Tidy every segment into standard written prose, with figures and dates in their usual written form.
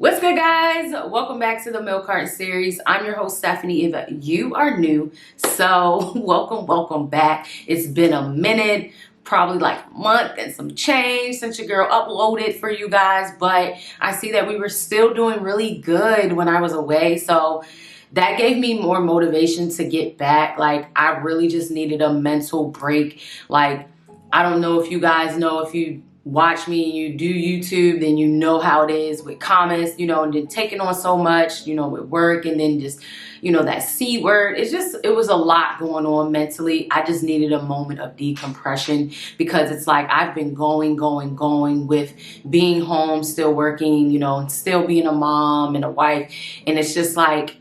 What's good, guys? Welcome back to the Milk Carton series. I'm your host, Stephanie. If you are new, so welcome back. It's been a minute, probably like a month and some change since your girl uploaded for you guys, but I see that we were still doing really good when I was away, so that gave me more motivation to get back. Like, I really just needed a mental break. Like, I don't know if you guys know, if you watch me and you do YouTube, then you know how it is with comments, and then taking on so much, with work, and then just, that C word. It was a lot going on mentally. I just needed a moment of decompression because it's like I've been going with being home, still working, and still being a mom and a wife. And it's just like,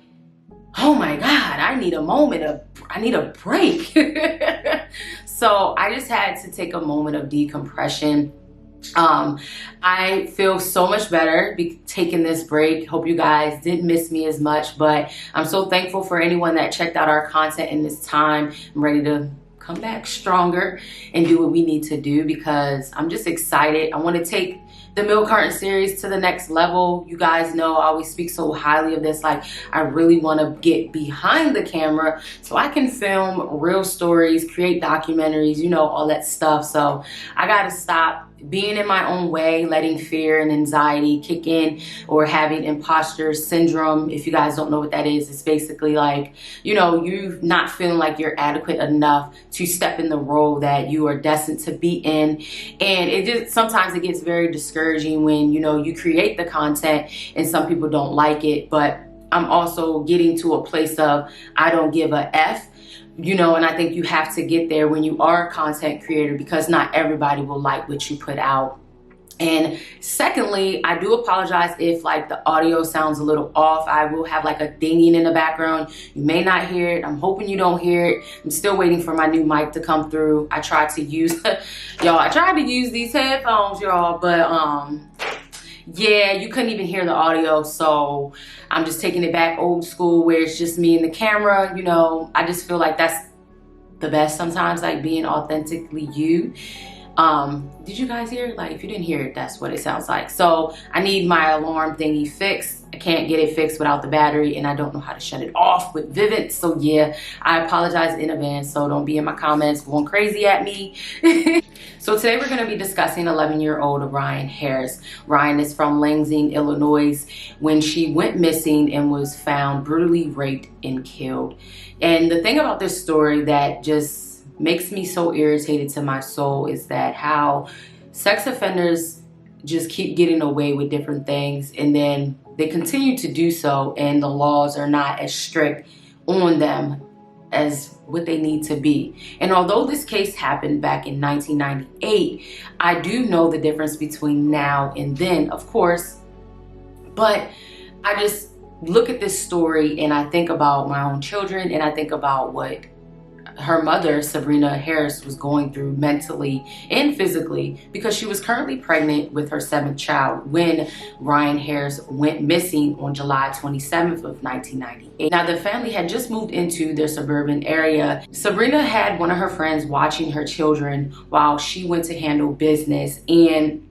oh my God, I need a break. So I just had to take a moment of decompression. I feel so much better taking this break. Hope you guys didn't miss me as much, but I'm so thankful for anyone that checked out our content in this time. I'm ready to come back stronger and do what we need to do because I'm just excited. I want to take the Milk Carton series to the next level. You guys know I always speak so highly of this. Like, I really want to get behind the camera so I can film real stories, create documentaries, all that stuff. So I got to stop being in my own way, letting fear and anxiety kick in, or having imposter syndrome. If you guys don't know what that is, it's basically like, you not feeling like you're adequate enough to step in the role that you are destined to be in. And sometimes it gets very discouraging when, you create the content and some people don't like it. But I'm also getting to a place of, I don't give a F. And I think you have to get there when you are a content creator because not everybody will like what you put out. And secondly, I do apologize if like the audio sounds a little off. I will have like a dinging in the background. You may not hear it. I'm hoping you don't hear it. I'm still waiting for my new mic to come through. I tried to use these headphones, y'all, but yeah, you couldn't even hear the audio, so I'm just taking it back old school where it's just me and the camera. I just feel like that's the best sometimes, like being authentically you. Did you guys hear it? Like, if you didn't hear it, that's what it sounds like. So I need my alarm thingy fixed. I can't get it fixed without the battery, and I don't know how to shut it off with Vivint. So yeah, I apologize in advance, so don't be in my comments going crazy at me. So today we're going to be discussing 11-year-old Ryan Harris. Ryan is from Lansing, Illinois, when she went missing and was found brutally raped and killed. And the thing about this story that just makes me so irritated to my soul is that how sex offenders just keep getting away with different things, and then they continue to do so, and the laws are not as strict on them as what they need to be. And although this case happened back in 1998, I do know the difference between now and then, of course. But I just look at this story and I think about my own children, and I think about what her mother, Sabrina Harris, was going through mentally and physically because she was currently pregnant with her 7th child when Ryan Harris went missing on July 27th of 1998. Now, the family had just moved into their suburban area. Sabrina had one of her friends watching her children while she went to handle business. And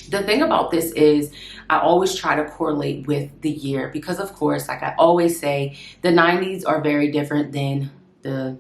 the thing about this is I always try to correlate with the year because, of course, like I always say, the 90s are very different than the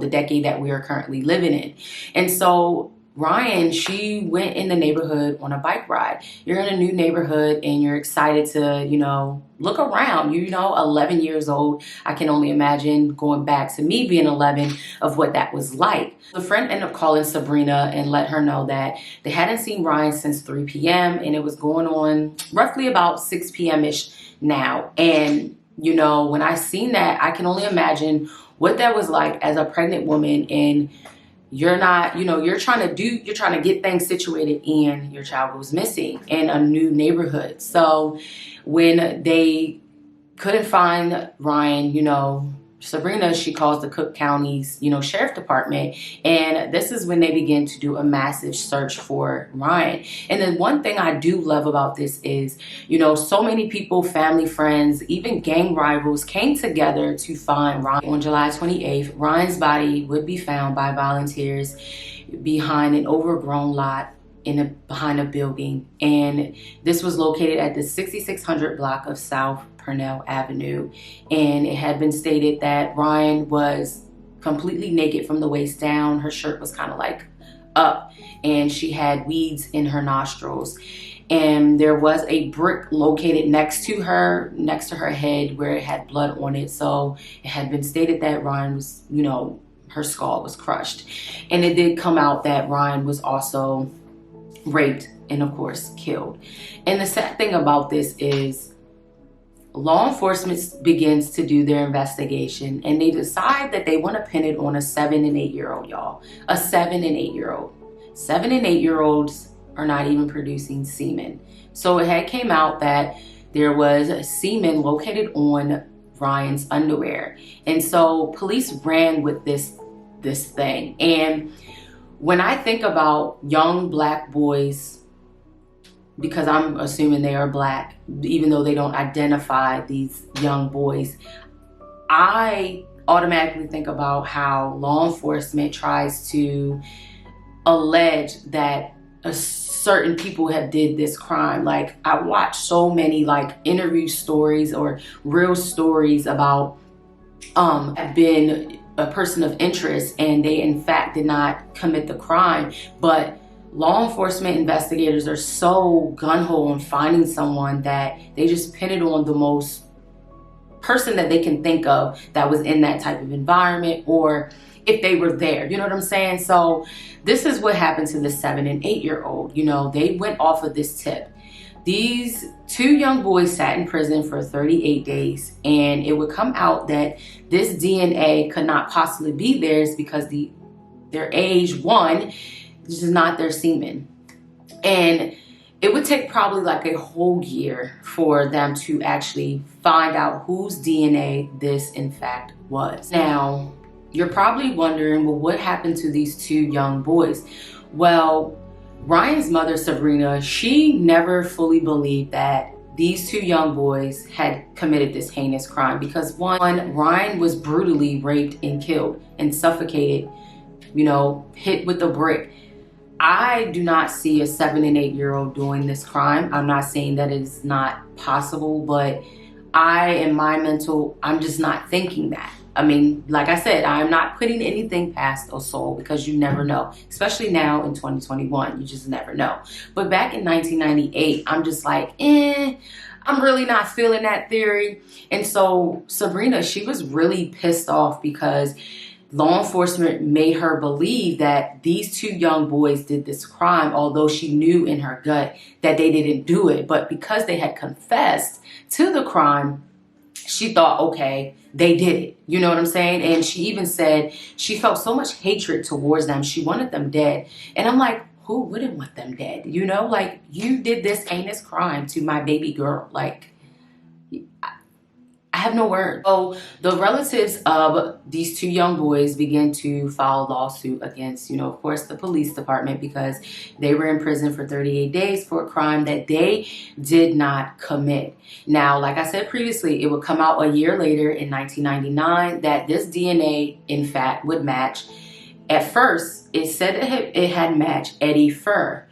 decade that we are currently living in. And so Ryan, she went in the neighborhood on a bike ride. You're in a new neighborhood and you're excited to, look around. 11 years old. I can only imagine going back to me being 11 of what that was like. The friend ended up calling Sabrina and let her know that they hadn't seen Ryan since 3 p.m. and it was going on roughly about 6 p.m.-ish now. And, when I seen that, I can only imagine what that was like as a pregnant woman, and you're not, you're trying to get things situated and your child goes missing in a new neighborhood. So when they couldn't find Ryan, Sabrina, she calls the Cook County's, Sheriff Department. And this is when they begin to do a massive search for Ryan. And then one thing I do love about this is, so many people, family, friends, even gang rivals came together to find Ryan. On July 28th, Ryan's body would be found by volunteers behind an overgrown lot behind a building, and this was located at the 6600 block of South Purnell Avenue. And it had been stated that Ryan was completely naked from the waist down. Her shirt was kind of like up, and she had weeds in her nostrils. And there was a brick located next to her head where it had blood on it. So it had been stated that Ryan was, you know, her skull was crushed. And it did come out that Ryan was also raped and of course killed. And the sad thing about this is law enforcement begins to do their investigation, and they decide that they want to pin it on a 7 and 8 year old, y'all. A 7 and 8 year old. 7 and 8 year olds are not even producing semen. So it had came out that there was semen located on Ryan's underwear. And so police ran with this thing. And when I think about young black boys, because I'm assuming they are black, even though they don't identify these young boys, I automatically think about how law enforcement tries to allege that certain people have did this crime. Like, I watched so many like interview stories or real stories about have been a person of interest and they in fact did not commit the crime, but law enforcement investigators are so gung-ho on finding someone that they just pin it on the most person that they can think of that was in that type of environment, or if they were there, you know what I'm saying? So this is what happened to the 7 and 8 year old. You know, they went off of this tip. These two young boys sat in prison for 38 days, and it would come out that this DNA could not possibly be theirs because their age, one, this is not their semen. And it would take probably like a whole year for them to actually find out whose DNA this in fact was. Now, you're probably wondering, well, what happened to these two young boys? Well, Ryan's mother, Sabrina, she never fully believed that these two young boys had committed this heinous crime because one, Ryan was brutally raped and killed and suffocated, you know, hit with a brick. I do not see a 7 and 8 year old doing this crime. I'm not saying that it is not possible, but I'm just not thinking that. I mean, like I said, I'm not putting anything past a soul because you never know, especially now in 2021, you just never know. But back in 1998, I'm just like, I'm really not feeling that theory. And so Sabrina, she was really pissed off because law enforcement made her believe that these two young boys did this crime, although she knew in her gut that they didn't do it. But because they had confessed to the crime, she thought, okay, they did it. You know what I'm saying? And she even said she felt so much hatred towards them. She wanted them dead. And I'm like, who wouldn't want them dead? You know, like, you did this heinous crime to my baby girl. Like, I have no words. So the relatives of these two young boys began to file a lawsuit against, you know, of course, the police department because they were in prison for 38 days for a crime that they did not commit. Now, like I said previously, it would come out a year later in 1999 that this DNA, in fact, would match. At first, it said it had matched Eddie Furr.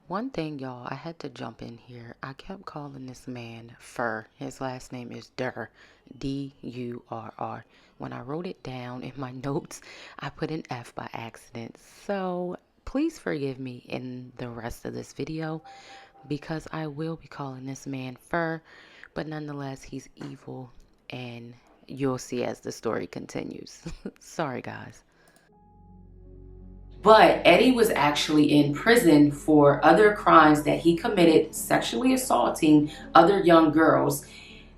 One thing, y'all, I had to jump in here. I kept calling this man Furr. His last name is Durr, D-U-R-R. When I wrote it down in my notes, I put an F by accident. So please forgive me in the rest of this video because I will be calling this man Furr. But nonetheless, he's evil, and you'll see as the story continues. Sorry, guys. But Eddie was actually in prison for other crimes that he committed, sexually assaulting other young girls,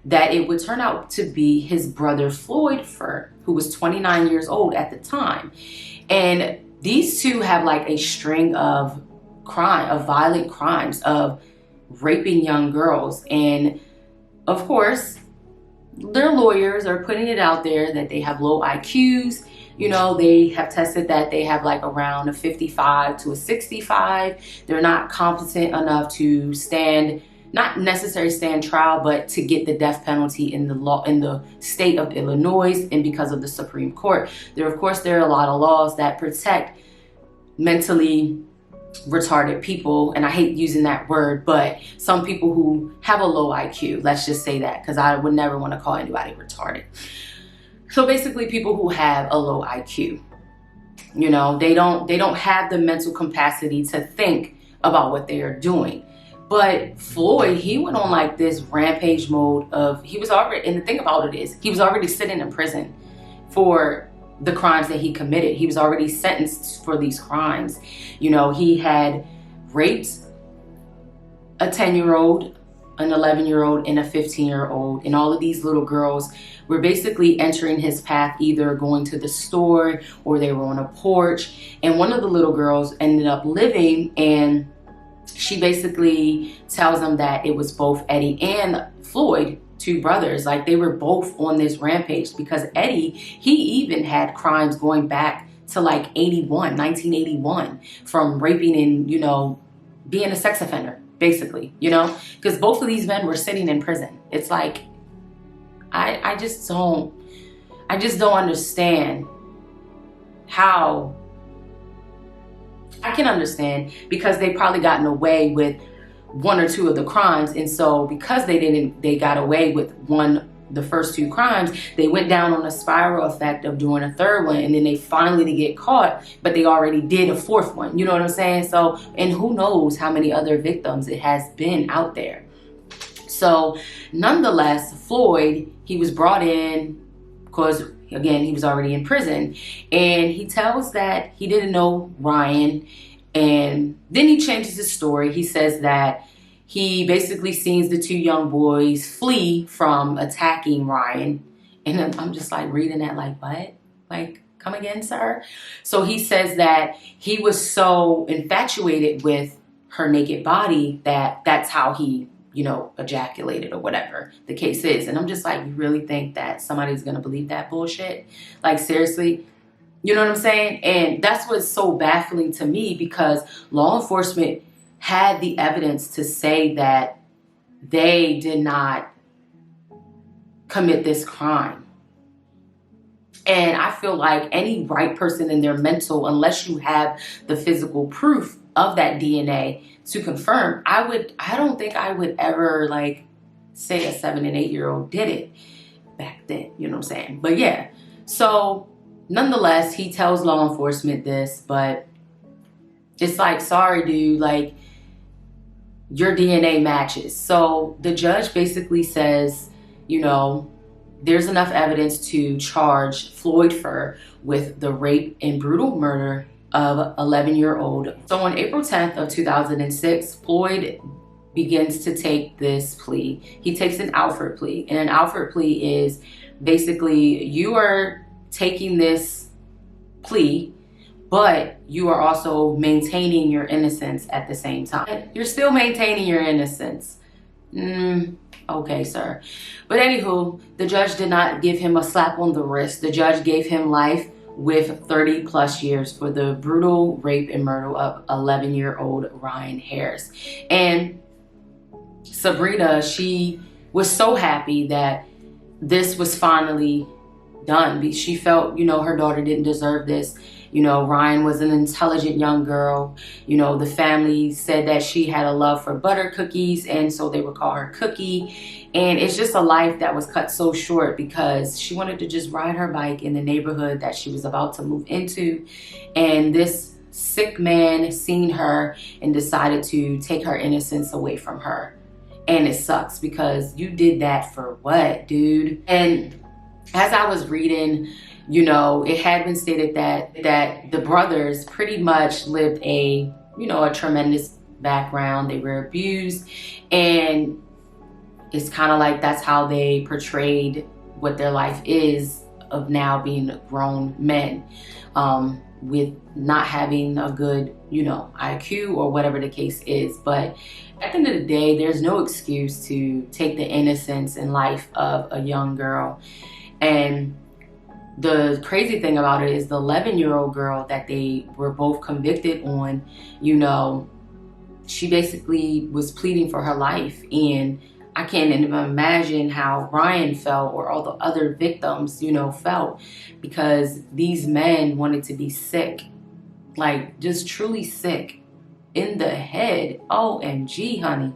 that it would turn out to be his brother Floyd Furr, who was 29 years old at the time. And these two have like a string of violent crimes, of raping young girls. And of course, their lawyers are putting it out there that they have low IQs. You know, they have tested that they have like around a 55 to a 65. They're not competent enough to stand, not necessarily stand trial, but to get the death penalty in the law in the state of Illinois, and because of the Supreme Court. There are a lot of laws that protect mentally retarded people, and I hate using that word, but some people who have a low IQ, let's just say that, because I would never want to call anybody retarded. So basically people who have a low IQ, you know, they don't have the mental capacity to think about what they are doing. But Floyd, he went on like this rampage mode of, he was already, and the thing about it is, he was already sitting in prison for the crimes that he committed. He was already sentenced for these crimes. You know, he had raped a 10-year-old, an 11-year-old, and a 15-year-old. And all of these little girls were basically entering his path, either going to the store or they were on a porch. And one of the little girls ended up living, and she basically tells him that it was both Eddie and Floyd, two brothers. Like, they were both on this rampage, because Eddie, he even had crimes going back to like 1981, from raping and, you know, being a sex offender, basically, you know, because both of these men were sitting in prison. It's like, I just don't understand how. I can understand, because they probably gotten away with one or two of the crimes, and so because they got away with the first two crimes, they went down on a spiral effect of doing a third one, and then they finally get caught, but they already did a fourth one. You know what I'm saying? So, and who knows how many other victims it has been out there. So nonetheless, Floyd, he was brought in because, again, he was already in prison, and he tells that he didn't know Ryan. And then he changes his story. He says that he basically sees the two young boys flee from attacking Ryan. And I'm just like reading that like, what? Like, come again, sir? So he says that he was so infatuated with her naked body that that's how he, you know, ejaculated, or whatever the case is. And I'm just like, you really think that somebody's gonna believe that bullshit? Like, seriously? You know what I'm saying? And that's what's so baffling to me, because law enforcement had the evidence to say that they did not commit this crime. And I feel like any right person in their mental, unless you have the physical proof of that DNA to confirm, I don't think I would ever like say a 7 and 8 year old did it back then. You know what I'm saying? But yeah, so nonetheless, he tells law enforcement this, but it's like, sorry, dude, like, your DNA matches. So the judge basically says, you know, there's enough evidence to charge Floyd Furr with the rape and brutal murder of 11-year-old. So on April 10th of 2006, Floyd begins to take this plea. He takes an Alford plea, and an Alford plea is basically, you are taking this plea, but you are also maintaining your innocence at the same time. You're still maintaining your innocence. Okay, sir. But anywho, the judge did not give him a slap on the wrist. The judge gave him life with 30 plus years for the brutal rape and murder of 11-year-old Ryan Harris. And Sabrina, she was so happy that this was finally done. She felt, you know, her daughter didn't deserve this. You know, Ryan was an intelligent young girl. You know, the family said that she had a love for butter cookies, and so they would call her Cookie. And it's just a life that was cut so short because she wanted to just ride her bike in the neighborhood that she was about to move into. And this sick man seen her and decided to take her innocence away from her. And it sucks, because you did that for what, dude? And as I was reading, you know, it had been stated that the brothers pretty much lived a tremendous background. They were abused, and it's kind of like that's how they portrayed what their life is, of now being grown men, with not having a good, you know, IQ or whatever the case is. But at the end of the day, there's no excuse to take the innocence and life of a young girl. And the crazy thing about it is the 11-year-old girl that they were both convicted on, you know, she basically was pleading for her life. And I can't even imagine how Ryan felt, or all the other victims, you know, felt, because these men wanted to be sick, like just truly sick. in the head. OMG, honey.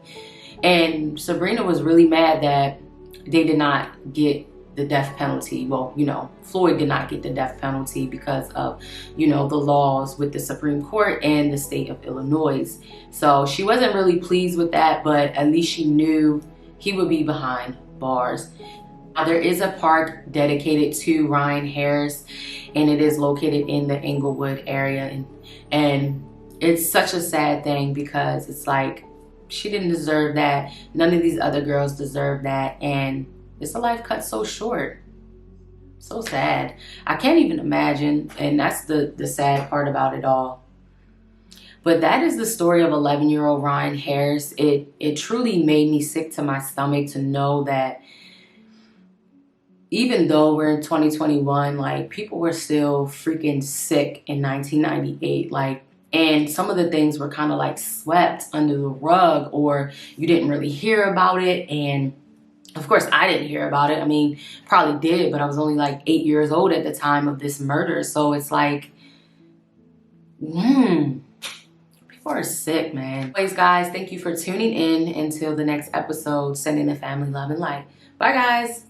And Sabrina was really mad that they did not get the death penalty. Well, you know, Floyd did not get the death penalty because of, you know, the laws with the Supreme Court and the state of Illinois. So she wasn't really pleased with that, but at least she knew he would be behind bars. Now, there is a park dedicated to Ryan Harris, and it is located in the Englewood area. And it's such a sad thing because it's like, she didn't deserve that. None of these other girls deserve that. And it's a life cut so short. So sad. I can't even imagine. And that's the sad part about it all. But that is the story of 11-year-old Ryan Harris. It truly made me sick to my stomach to know that even though we're in 2021, like, people were still freaking sick in 1998. Like, and some of the things were kind of like swept under the rug, or you didn't really hear about it. And of course, I didn't hear about it. I mean, probably did, but I was only like 8 years old at the time of this murder. So it's like, people are sick, man. Anyways, guys, thank you for tuning in. Until the next episode, sending the family love and light. Bye, guys.